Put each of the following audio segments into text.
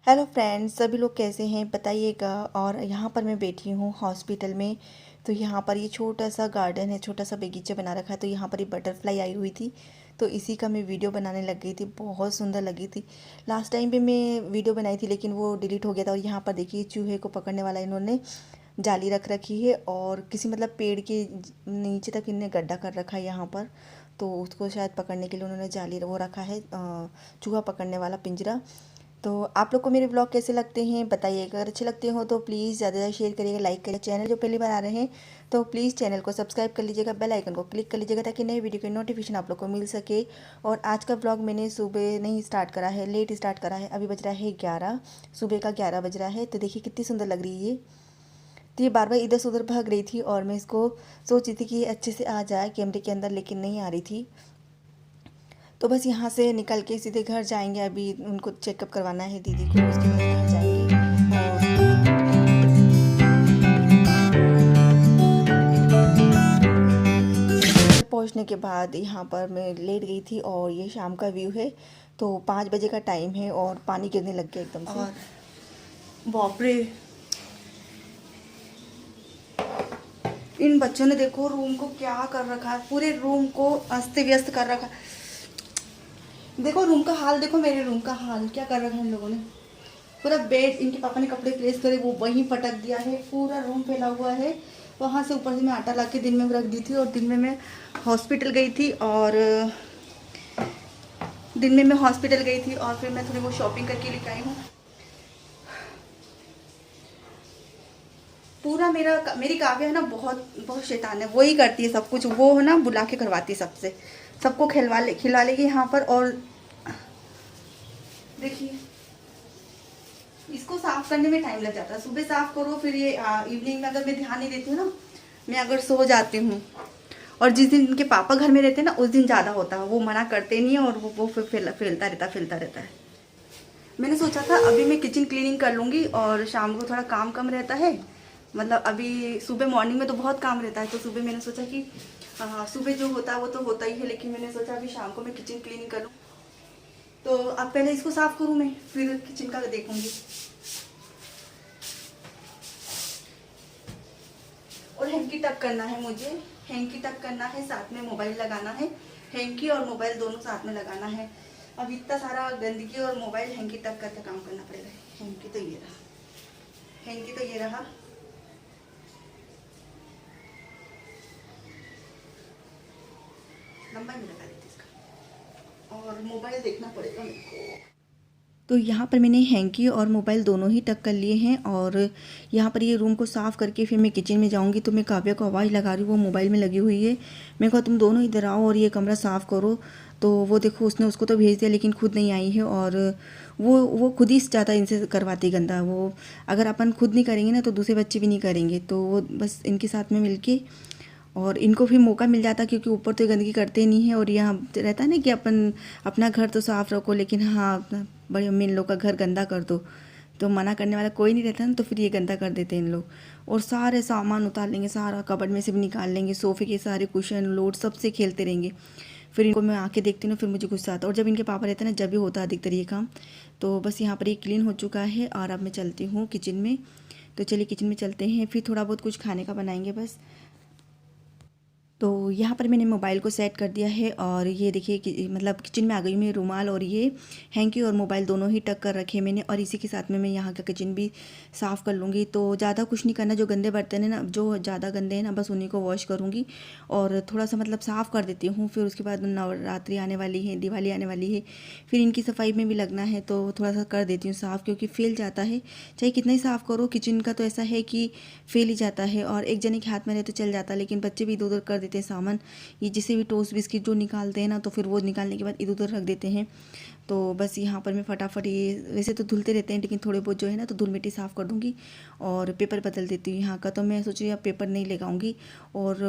Hello friends, सभी लोग कैसे हैं बताइएगा। और यहाँ पर मैं बैठी हूँ हॉस्पिटल में। तो यहाँ पर ये छोटा सा गार्डन है, छोटा सा बगीचा बना रखा है। तो यहाँ पर ये बटरफ्लाई आई हुई थी, तो इसी का मैं वीडियो बनाने लग गई थी। बहुत सुंदर लगी थी। लास्ट टाइम पे मैं वीडियो बनाई थी लेकिन वो डिलीट हो गया था। और यहाँ पर देखिए चूहे को पकड़ने वाला इन्होंने जाली रख रखी है, और किसी मतलब पेड़ के नीचे तक इन्हें गड्ढा कर रखा है यहाँ पर। तो उसको शायद पकड़ने के लिए उन्होंने जाली वो रखा है, चूहा पकड़ने वाला पिंजरा। तो आप लोग को मेरे ब्लॉग कैसे लगते हैं बताइएगा। अगर अच्छे लगते हो तो प्लीज़ ज़्यादा से ज़्यादा शेयर करिएगा, लाइक करिएगा। चैनल जो पहली बार आ रहे हैं तो प्लीज़ चैनल को सब्सक्राइब कर लीजिएगा, बेल आइकन को क्लिक कर लीजिएगा ताकि नए वीडियो की नोटिफिकेशन आप लोग को मिल सके। और आज का ब्लॉग मैंने सुबह नहीं स्टार्ट करा है, लेट स्टार्ट करा है। अभी बज रहा है 11, सुबह का 11 बज रहा है। तो देखिए कितनी सुंदर लग रही है ये। तो ये बार बार इधर से उधर भाग रही थी और मैं इसको सोच रही थी कि ये अच्छे से आ जाए कैमरे के अंदर, लेकिन नहीं आ रही थी। तो बस यहाँ से निकल के सीधे घर जाएंगे। अभी उनको चेकअप करवाना है दीदी को, उसके बाद घर जाएंगे। और पहुँचने के बाद यहाँ पर मैं लेट गई थी और ये शाम का व्यू है। तो 5 बजे का टाइम है और पानी गिरने लग गया एकदम से। और बाप रे, इन बच्चों ने देखो रूम को क्या कर रखा है, पूरे रूम को अस्त व्यस्त कर रखा है। देखो रूम का हाल, देखो मेरे रूम का हाल क्या कर रखा है इन लोगों ने। पूरा बेड, इनके पापा ने कपड़े प्रेस करे वो वहीं पटक दिया है, पूरा रूम फैला हुआ है। वहाँ से ऊपर से मैं आटा ला के दिन में रख दी थी, और दिन में मैं हॉस्पिटल गई थी। और फिर मैं थोड़ी वो शॉपिंग करके लेकर आई हूँ। पूरा मेरी काव्य है ना, बहुत बहुत शैतान है। वही करती है सब कुछ, वो है ना बुला के करवाती है सबसे, सबको खिलवा लेगी यहाँ पर। और देखिए इसको साफ करने में टाइम लग जाता है। सुबह साफ करो, फिर ये इवनिंग में अगर मैं ध्यान नहीं देती हूँ ना, मैं अगर सो जाती हूँ। और जिस दिन इनके पापा घर में रहते हैं ना, उस दिन ज़्यादा होता है। वो मना करते नहीं है और वो फिर फैलता रहता है। मैंने सोचा था अभी मैं किचन क्लीनिंग कर लूँगी और शाम को थोड़ा काम कम रहता है। मतलब अभी सुबह मॉर्निंग में तो बहुत काम रहता है, तो सुबह मैंने सोचा कि सुबह जो होता है वो तो होता ही है, लेकिन मैंने सोचा अभी शाम को मैं किचन क्लीनिंग करूँ। तो अब पहले इसको साफ करूँ मैं, फिर किचन का देखूँगी। और हैंकी टक करना है मुझे, हैंकी टक करना है, साथ में मोबाइल लगाना है। हैंकी और मोबाइल दोनों साथ में लगाना है। अब इतना सारा गंदगी और मोबाइल हैंकी टक करके काम करना पड़ेगा। हैंकी तो ये रहा, हैंकी तो ये रहा। लंबा ही लगा देती इसका, और मोबाइल देखना पड़ेगा मेरे को। तो यहाँ पर मैंने हैंकी और मोबाइल दोनों ही टक कर लिए हैं। और यहाँ पर ये रूम को साफ़ करके फिर मैं किचन में जाऊँगी। तो मैं काव्या को आवाज़ लगा रही हूँ, वो मोबाइल में लगी हुई है। मैं कहा तुम दोनों इधर आओ और ये कमरा साफ़ करो। तो वो देखो उसने उसको तो भेज दिया लेकिन खुद नहीं आई है। और वो खुद ही ज़्यादा इनसे करवाती गंदा। वो अगर अपन खुद नहीं करेंगे ना तो दूसरे बच्चे भी नहीं करेंगे। तो वो बस इनके साथ में मिलके, और इनको भी मौका मिल जाता क्योंकि ऊपर तो ये गंदगी करते नहीं है। और यहाँ रहता है ना कि अपन अपना घर तो साफ़ रखो, लेकिन हाँ अपना बड़ी अम्मी इन लोग का घर गंदा कर दो तो मना करने वाला कोई नहीं रहता ना, तो फिर ये गंदा कर देते हैं इन लोग। और सारे सामान उतार लेंगे, सारा कबर्ड में से भी निकाल लेंगे, सोफ़े के सारे कुशन लोड सबसे खेलते रहेंगे। फिर इनको मैं आके देखती हूँ ना, फिर मुझे गुस्सा आता है। और जब इनके पापा रहते हैं ना, जब भी होता है अधिकतर ये काम। तो बस यहाँ पर ये क्लीन हो चुका है और अब मैं चलती हूँ किचन में। तो चलिए किचन में चलते हैं, फिर थोड़ा बहुत कुछ खाने का बनाएंगे बस। तो यहाँ पर मैंने मोबाइल को सेट कर दिया है। और ये देखिए कि मतलब किचन में आ गई मैं। रुमाल और ये हैंकी और मोबाइल दोनों ही टक कर रखे मैंने। और इसी के साथ में मैं यहाँ का किचन भी साफ़ कर लूँगी। तो ज़्यादा कुछ नहीं करना, जो गंदे बर्तन हैं ना, जो ज़्यादा गंदे हैं ना, बस उन्हीं को वॉश करूँगी और थोड़ा सा मतलब साफ़ कर देती हूँ। फिर उसके बाद नवरात्रि आने वाली है, दिवाली आने वाली है, फिर इनकी सफाई में भी लगना है। तो थोड़ा सा कर देती हूँ साफ़, क्योंकि फैल जाता है। चाहे कितना ही साफ़ करो, किचन का तो ऐसा है कि फैल ही जाता है। और एक जने के हाथ में रहे तो चल जाता है, लेकिन बच्चे भी इधर उधर कर देते हैं सामान। ये जिसे भी टोस्ट बिस्किट जो निकालते हैं ना, तो फिर वो निकालने के बाद इधर उधर रख देते हैं। तो बस यहाँ पर मैं फटाफट, ये वैसे तो धुलते रहते हैं लेकिन थोड़े बहुत जो है ना, तो धूल मिट्टी साफ़ कर दूँगी और पेपर बदल देती हूँ यहाँ का। तो मैं सोच रही हूँ अब पेपर नहीं लगाऊंगी। और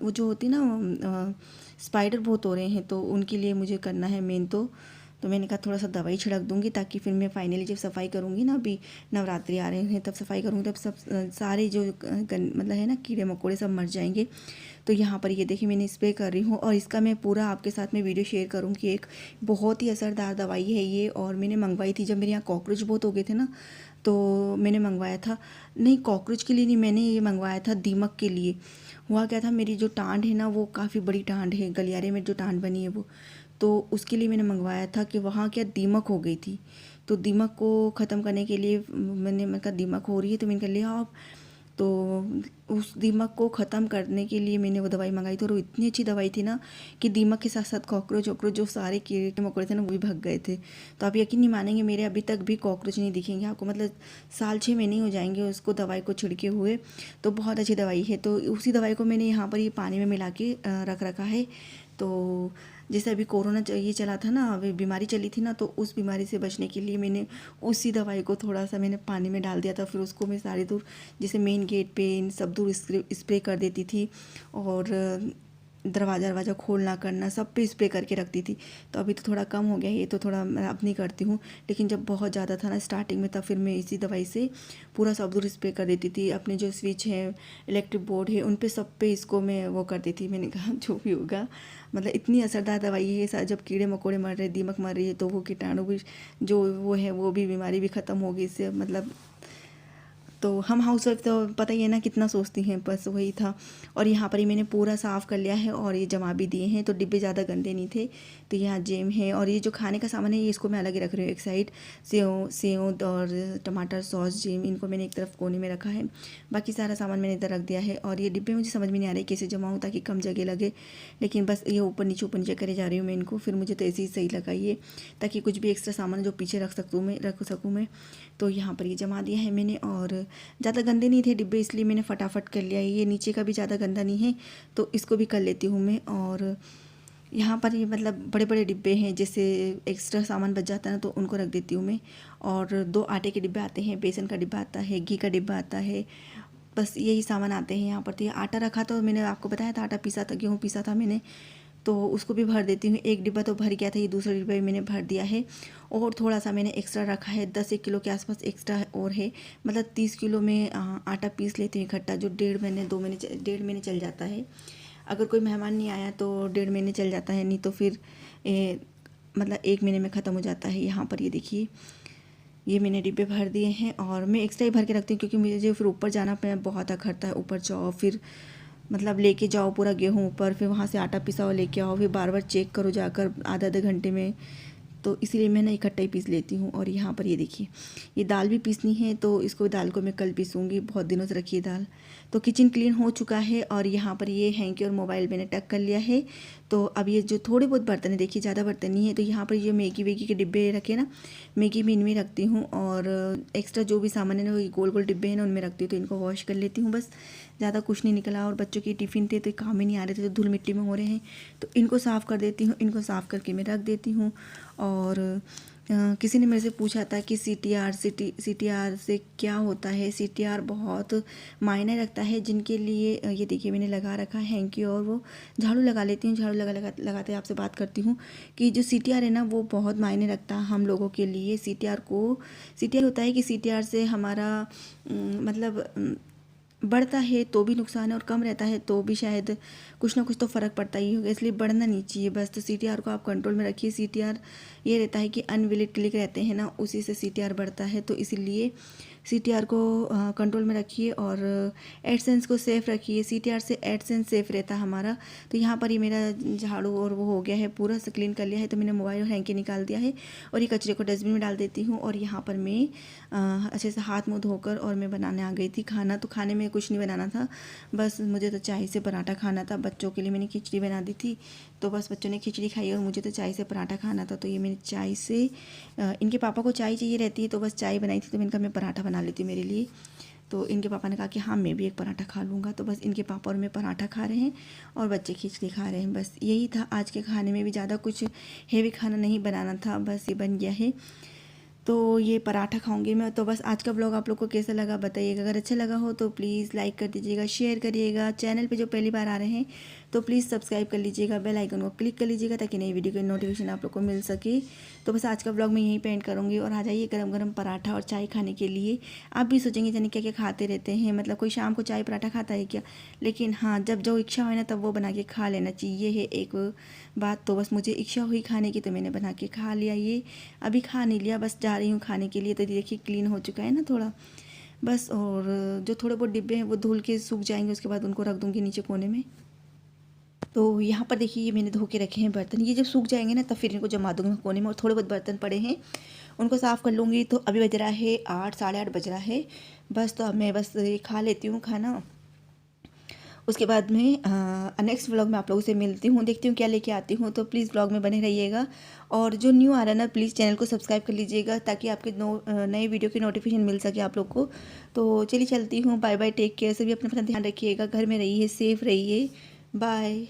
वो जो होती है ना, स्पाइडर बहुत हो रहे हैं, तो उनके लिए मुझे करना है मेन। तो तो मैंने कहा थोड़ा सा दवाई छिड़क दूंगी, ताकि फिर मैं फाइनली जब सफाई करूँगी ना, अभी नवरात्रि आ रहे हैं तब सफाई करूँगी, तब सब सारे जो मतलब है ना कीड़े मकोड़े सब मर जाएंगे। तो यहाँ पर ये देखिए मैंने स्प्रे कर रही हूँ, और इसका मैं पूरा आपके साथ में वीडियो शेयर करूँगी। एक बहुत ही असरदार दवाई है ये, और मैंने मंगवाई थी जब मेरे यहाँ कॉकरोच बहुत हो गए थे ना, तो मैंने मंगवाया था। नहीं, कॉकरोच के लिए नहीं, मैंने ये मंगवाया था दीमक के लिए। हुआ क्या था, मेरी जो टांड है ना वो काफ़ी बड़ी टांड है, गलियारे में जो टांड बनी है वो, तो उसके लिए मैंने मंगवाया था कि वहाँ क्या दीमक हो गई थी। तो दीमक को ख़त्म करने के लिए मैं कहा दीमक हो रही है तो मैंने कहा ले आओ आप। तो उस दीमक को ख़त्म करने के लिए मैंने वो दवाई मंगाई थी, और वो इतनी अच्छी दवाई थी ना कि दीमक के साथ साथ कॉकरोच वॉकरोच जो सारे कीड़े मकोड़े थे ना वो भी भाग गए थे। तो आप यकीन नहीं मानेंगे, मेरे अभी तक भी कॉकरोच नहीं दिखेंगे आपको, मतलब साल 6 महीने हो जाएंगे उसको दवाई को छिड़के हुए। तो बहुत अच्छी दवाई है। तो उसी दवाई को मैंने यहाँ पर ये पानी में मिला के रख रखा है। तो जैसे अभी कोरोना ये चला था ना, अभी बीमारी चली थी ना, तो उस बीमारी से बचने के लिए मैंने उसी दवाई को थोड़ा सा मैंने पानी में डाल दिया था। फिर उसको मैं सारी दूर, जैसे मेन गेट पे इन सब दूर स्प्रे कर देती थी, और दरवाज़ा खोलना करना सब पे स्प्रे करके रखती थी। तो अभी तो थोड़ा कम हो गया है ये, तो थोड़ा मैं अब नहीं करती हूँ, लेकिन जब बहुत ज़्यादा था ना स्टार्टिंग में, तब फिर मैं इसी दवाई से पूरा सब दूर स्प्रे कर देती थी। अपने जो स्विच है, इलेक्ट्रिक बोर्ड है, उन पे सब पे इसको मैं वो कर देती। मैंने कहा जो भी होगा, मतलब इतनी असरदार दवाई है ये। जब कीड़े मकोड़े मर रहे, दीमक मर रही है, तो वो कीटाणु भी जो वो है वो भी बीमारी भी ख़त्म होगी इससे, मतलब। तो हम हाउस वाइफ तो पता ही है ना कितना सोचती हैं, बस वही था। और यहाँ पर ही मैंने पूरा साफ़ कर लिया है, और ये जमा भी दिए हैं, तो डिब्बे ज़्यादा गंदे नहीं थे। तो यहाँ जेम है, और ये जो खाने का सामान है ये इसको मैं अलग ही रख रही हूँ। एक साइड सेव और टमाटर सॉस जेम, इनको मैंने एक तरफ कोने में रखा है, बाकी सारा सामान मैंने इधर रख दिया है। और ये डिब्बे मुझे समझ में नहीं आ रही कैसे जमाऊँ ताकि कम जगह लगे, लेकिन बस ये ऊपर नीचे करे जा रही हूँ मैं इनको। फिर मुझे तो ऐसे ही सही लगा ये, ताकि कुछ भी एक्स्ट्रा सामान जो पीछे रख सकूँ मैं। तो यहाँ पर ये जमा दिया है मैंने, और ज़्यादा गंदे नहीं थे डिब्बे, इसलिए मैंने फटाफट कर लिया। ये नीचे का भी ज़्यादा गंदा नहीं है, तो इसको भी कर लेती हूँ मैं। और यहाँ पर ये मतलब बड़े बड़े डिब्बे हैं, जैसे एक्स्ट्रा सामान बच जाता है ना, तो उनको रख देती हूँ मैं। और 2 आटे के डिब्बे आते हैं, बेसन का डिब्बा आता है, घी का डिब्बा आता है, बस यही सामान आते हैं यहाँ पर। तो ये आटा रखा था, मैंने आपको बताया था आटा पीसा था, गेहूँ पीसा था मैंने, तो उसको भी भर देती हूँ। एक डिब्बा तो भर गया था, ये दूसरा डिब्बा भी मैंने भर दिया है। और थोड़ा सा मैंने एक्स्ट्रा रखा है, 10-1 किलो के आसपास एक्स्ट्रा और है, मतलब 30 किलो में आटा पीस लेती हूँ इकट्ठा, जो 1.5 महीने चल जाता है। अगर कोई मेहमान नहीं आया तो 1.5 महीने चल जाता है, नहीं तो फिर मतलब 1 महीने में ख़त्म हो जाता है। यहाँ पर ये देखिए, ये मैंने डिब्बे भर दिए हैं, और मैं एक्स्ट्रा ही भर के रखती हूँ, क्योंकि मुझे फिर ऊपर जाना बहुत अखरता है। ऊपर जाओ, फिर मतलब लेके जाओ पूरा गेहूँ ऊपर, फिर वहाँ से आटा पिसाओ लेके आओ, फिर बार बार चेक करो जाकर आधे घंटे में। तो इसीलिए मैं ना इकट्ठा ही पीस लेती हूँ। और यहाँ पर ये देखिए, ये दाल भी पीसनी है, तो इसको दाल को मैं कल पीसूँगी, बहुत दिनों से रखी है दाल। तो किचन क्लीन हो चुका है, और यहाँ पर ये हैंकी और मोबाइल मैंने टक कर लिया है। तो अब ये जो थोड़े बहुत बर्तन है, देखिए ज़्यादा बर्तन नहीं है, तो यहाँ पर ये मैगी वेगी के डिब्बे रखे ना, मैगी मैं इनमें रखती हूँ, और एक्स्ट्रा जो भी सामान है ना, वो गोल गोल डिब्बे हैं ना, उनमें रखती हूँ। तो इनको वॉश कर लेती हूँ, बस ज़्यादा कुछ नहीं निकला। और बच्चों के टिफ़िन थे तो काम ही नहीं आ रहे थे, तो धूल मिट्टी में हो रहे हैं, तो इनको साफ़ कर देती हूँ। इनको साफ़ करके मैं रख देती हूँ। और किसी ने मेरे से पूछा था कि CTR से क्या होता है। CTR बहुत मायने रखता है जिनके लिए, ये देखिए मैंने लगा रखा है हैंकी, और वो झाड़ू लगा लेती हूँ। झाड़ू लगाते आपसे बात करती हूँ कि जो CTR है ना, वो बहुत मायने रखता है हम लोगों के लिए। CTR होता है कि CTR से हमारा मतलब बढ़ता है तो भी नुकसान है, और कम रहता है तो भी शायद कुछ ना कुछ तो फ़र्क पड़ता ही होगा, इसलिए बढ़ना नहीं चाहिए बस। तो CTR को आप कंट्रोल में रखिए। CTR ये रहता है कि अनविलिड क्लिक रहते हैं ना, उसी से CTR बढ़ता है, तो इसीलिए CTR को कंट्रोल में रखिए, और एडसेंस को सेफ़ रखिए। CTR से एडसेंस सेफ़ रहता है हमारा। तो यहाँ पर ही मेरा झाड़ू और वो हो गया है, पूरा से क्लीन कर लिया है। तो मैंने मोबाइल और हैंकी निकाल दिया है, और ये कचरे को डस्टबिन में डाल देती हूँ। और यहाँ पर मैं अच्छे से हाथ मुँह धोकर और मैं बनाने आ गई थी खाना। तो खाने में कुछ नहीं बनाना था, बस मुझे तो चाय से पराठा खाना था। बच्चों के लिए मैंने खिचड़ी बना दी थी, तो बस बच्चों ने खिचड़ी खाई, और मुझे तो चाय से पराठा खाना था। तो ये मैंने चाय से, इनके पापा को चाय चाहिए रहती है, तो बस चाय बनाई थी। तो मैंने कहा मैं पराठा बना लेती हूँ मेरे लिए। तो इनके पापा ने कहा कि हाँ मैं भी एक पराठा खा लूँगा। तो बस इनके पापा और मैं पराठा खा रहे हैं, और बच्चे खिचड़ी खा रहे हैं। बस यही था आज के खाने में, भी ज़्यादा कुछ हेवी खाना नहीं बनाना था, बस ये बन गया है। तो ये पराठा खाऊंगी मैं। तो बस आज का ब्लॉग आप लोग को कैसा लगा बताइएगा। अगर अच्छा लगा हो तो प्लीज़ लाइक कर दीजिएगा, शेयर करिएगा। चैनल पे जो पहली बार आ रहे हैं तो प्लीज़ सब्सक्राइब कर लीजिएगा, बेल आइकन को क्लिक कर लीजिएगा ताकि नई वीडियो की नोटिफिकेशन आप लोग को मिल सके। तो बस आज का व्लॉग मैं यहीं पे एंड करूँगी और आ जाइए गरम गरम पराठा और चाय खाने के लिए। आप भी सोचेंगे जानी क्या क्या खाते रहते हैं, मतलब कोई शाम को चाय पराठा खाता है क्या, लेकिन हाँ जब जो इच्छा हो ना तब वो बना के खा लेना चाहिए है एक बात। तो बस मुझे इच्छा हुई खाने की तो मैंने बना के खा लिया। ये अभी खा नहीं लिया, बस जा रही हूँ खाने के लिए। तो देखिए क्लीन हो चुका है ना थोड़ा बस, और जो थोड़े बहुत डिब्बे हैं वो धुल के सूख जाएंगे, उसके बाद उनको रख दूँगी नीचे कोने में। तो यहाँ पर देखिए ये मैंने धो के रखे हैं बर्तन, ये जब सूख जाएंगे ना तब फिर इनको जमा दूँगी कोने में। और थोड़े बहुत बर्तन पड़े हैं उनको साफ़ कर लूँगी। तो अभी बज रहा है 8, साढ़े 8 बज रहा है बस। तो अब मैं बस ये खा लेती हूँ खाना, उसके बाद में नेक्स्ट व्लॉग में आप लोगों से मिलती हूँ, देखती हूँ क्या लेके आती हूँ। तो प्लीज़ व्लॉग में बने रहिएगा और जो न्यू आ रहा है ना प्लीज़ चैनल को सब्सक्राइब कर लीजिएगा ताकि आपके नए वीडियो की नोटिफिकेशन मिल सके आप लोग को। तो चलिए चलती हूँ, बाय बाय, टेक केयर, सभी अपना अपना ध्यान रखिएगा, घर में रहिए, सेफ़ रहिए, बाय।